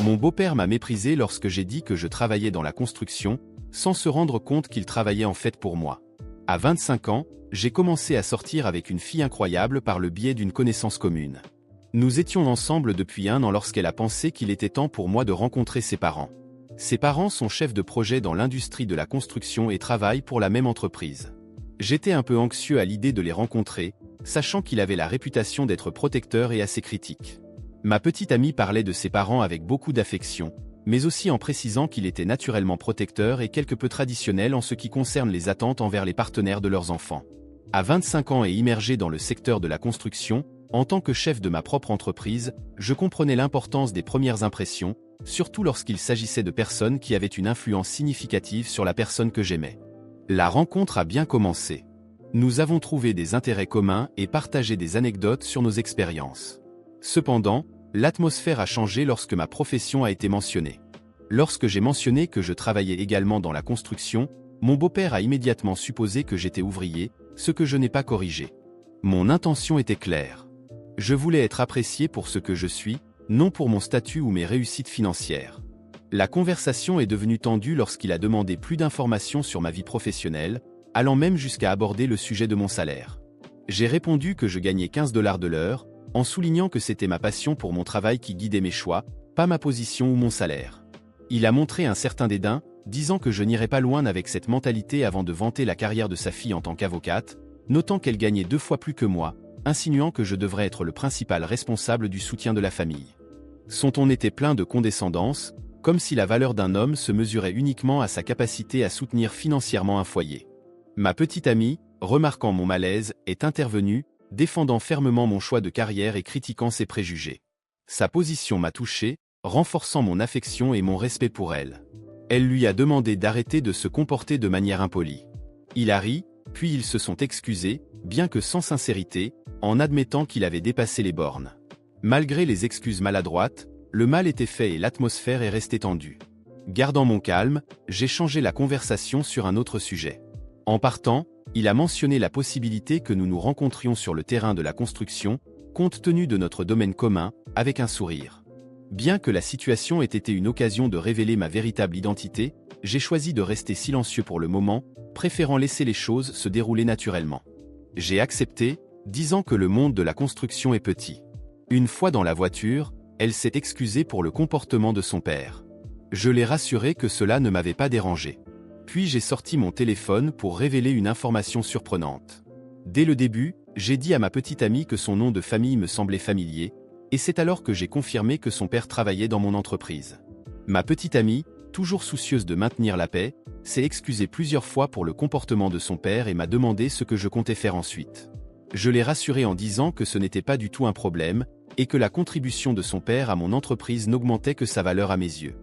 Mon beau-père m'a méprisé lorsque j'ai dit que je travaillais dans la construction, sans se rendre compte qu'il travaillait en fait pour moi. À 25 ans, j'ai commencé à sortir avec une fille incroyable par le biais d'une connaissance commune. Nous étions ensemble depuis 1 an lorsqu'elle a pensé qu'il était temps pour moi de rencontrer ses parents. Ses parents sont chefs de projet dans l'industrie de la construction et travaillent pour la même entreprise. J'étais un peu anxieux à l'idée de les rencontrer, sachant qu'il avait la réputation d'être protecteur et assez critique. Ma petite amie parlait de ses parents avec beaucoup d'affection, mais aussi en précisant qu'il était naturellement protecteur et quelque peu traditionnel en ce qui concerne les attentes envers les partenaires de leurs enfants. À 25 ans et immergé dans le secteur de la construction, en tant que chef de ma propre entreprise, je comprenais l'importance des premières impressions, surtout lorsqu'il s'agissait de personnes qui avaient une influence significative sur la personne que j'aimais. La rencontre a bien commencé. Nous avons trouvé des intérêts communs et partagé des anecdotes sur nos expériences. Cependant, l'atmosphère a changé lorsque ma profession a été mentionnée. Lorsque j'ai mentionné que je travaillais également dans la construction, mon beau-père a immédiatement supposé que j'étais ouvrier, ce que je n'ai pas corrigé. Mon intention était claire. Je voulais être apprécié pour ce que je suis, non pour mon statut ou mes réussites financières. La conversation est devenue tendue lorsqu'il a demandé plus d'informations sur ma vie professionnelle, allant même jusqu'à aborder le sujet de mon salaire. J'ai répondu que je gagnais 15 $ de l'heure, en soulignant que c'était ma passion pour mon travail qui guidait mes choix, pas ma position ou mon salaire. Il a montré un certain dédain, disant que je n'irais pas loin avec cette mentalité avant de vanter la carrière de sa fille en tant qu'avocate, notant qu'elle gagnait 2 fois plus que moi, insinuant que je devrais être le principal responsable du soutien de la famille. Son ton était plein de condescendance, comme si la valeur d'un homme se mesurait uniquement à sa capacité à soutenir financièrement un foyer. Ma petite amie, remarquant mon malaise, est intervenue, défendant fermement mon choix de carrière et critiquant ses préjugés. Sa position m'a touché, renforçant mon affection et mon respect pour elle. Elle lui a demandé d'arrêter de se comporter de manière impolie. Il a ri, puis ils se sont excusés, bien que sans sincérité, en admettant qu'il avait dépassé les bornes. Malgré les excuses maladroites, le mal était fait et l'atmosphère est restée tendue. Gardant mon calme, j'ai changé la conversation sur un autre sujet. En partant, il a mentionné la possibilité que nous nous rencontrions sur le terrain de la construction, compte tenu de notre domaine commun, avec un sourire. Bien que la situation ait été une occasion de révéler ma véritable identité, j'ai choisi de rester silencieux pour le moment, préférant laisser les choses se dérouler naturellement. J'ai accepté, disant que le monde de la construction est petit. Une fois dans la voiture, elle s'est excusée pour le comportement de son père. Je l'ai rassuré que cela ne m'avait pas dérangé. Puis j'ai sorti mon téléphone pour révéler une information surprenante. Dès le début, j'ai dit à ma petite amie que son nom de famille me semblait familier, et c'est alors que j'ai confirmé que son père travaillait dans mon entreprise. Ma petite amie, toujours soucieuse de maintenir la paix, s'est excusée plusieurs fois pour le comportement de son père et m'a demandé ce que je comptais faire ensuite. Je l'ai rassurée en disant que ce n'était pas du tout un problème, et que la contribution de son père à mon entreprise n'augmentait que sa valeur à mes yeux.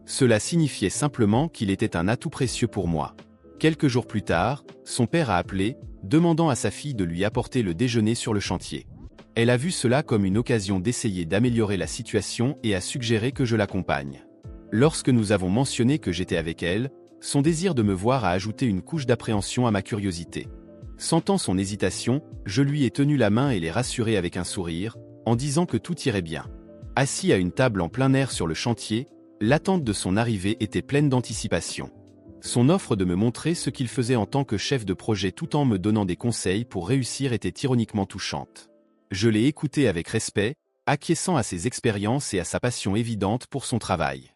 Cela signifiait simplement qu'il était un atout précieux pour moi. Quelques jours plus tard, son père a appelé, demandant à sa fille de lui apporter le déjeuner sur le chantier. Elle a vu cela comme une occasion d'essayer d'améliorer la situation et a suggéré que je l'accompagne. Lorsque nous avons mentionné que j'étais avec elle, son désir de me voir a ajouté une couche d'appréhension à ma curiosité. Sentant son hésitation, je lui ai tenu la main et l'ai rassuré avec un sourire, en disant que tout irait bien. Assis à une table en plein air sur le chantier, l'attente de son arrivée était pleine d'anticipation. Son offre de me montrer ce qu'il faisait en tant que chef de projet tout en me donnant des conseils pour réussir était ironiquement touchante. Je l'ai écouté avec respect, acquiesçant à ses expériences et à sa passion évidente pour son travail.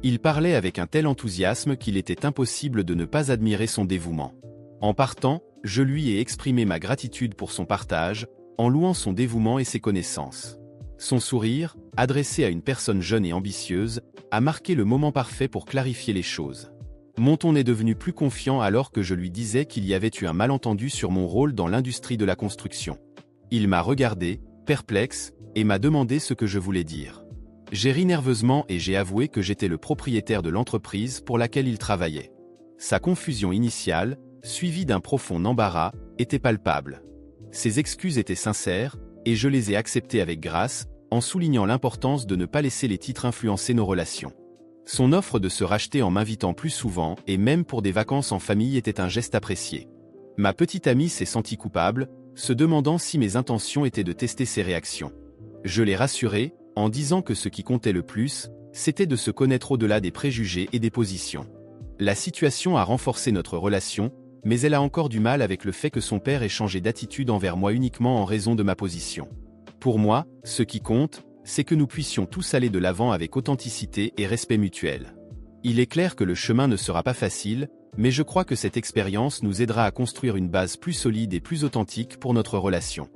Il parlait avec un tel enthousiasme qu'il était impossible de ne pas admirer son dévouement. En partant, je lui ai exprimé ma gratitude pour son partage, en louant son dévouement et ses connaissances. Son sourire, adressé à une personne jeune et ambitieuse, a marqué le moment parfait pour clarifier les choses. Mon ton est devenu plus confiant alors que je lui disais qu'il y avait eu un malentendu sur mon rôle dans l'industrie de la construction. Il m'a regardé, perplexe, et m'a demandé ce que je voulais dire. J'ai ri nerveusement et j'ai avoué que j'étais le propriétaire de l'entreprise pour laquelle il travaillait. Sa confusion initiale, suivie d'un profond embarras, était palpable. Ses excuses étaient sincères, et je les ai acceptées avec grâce, en soulignant l'importance de ne pas laisser les titres influencer nos relations. Son offre de se racheter en m'invitant plus souvent et même pour des vacances en famille était un geste apprécié. Ma petite amie s'est sentie coupable, se demandant si mes intentions étaient de tester ses réactions. Je l'ai rassurée, en disant que ce qui comptait le plus, c'était de se connaître au-delà des préjugés et des positions. La situation a renforcé notre relation, mais elle a encore du mal avec le fait que son père ait changé d'attitude envers moi uniquement en raison de ma position. Pour moi, ce qui compte, c'est que nous puissions tous aller de l'avant avec authenticité et respect mutuel. Il est clair que le chemin ne sera pas facile, mais je crois que cette expérience nous aidera à construire une base plus solide et plus authentique pour notre relation.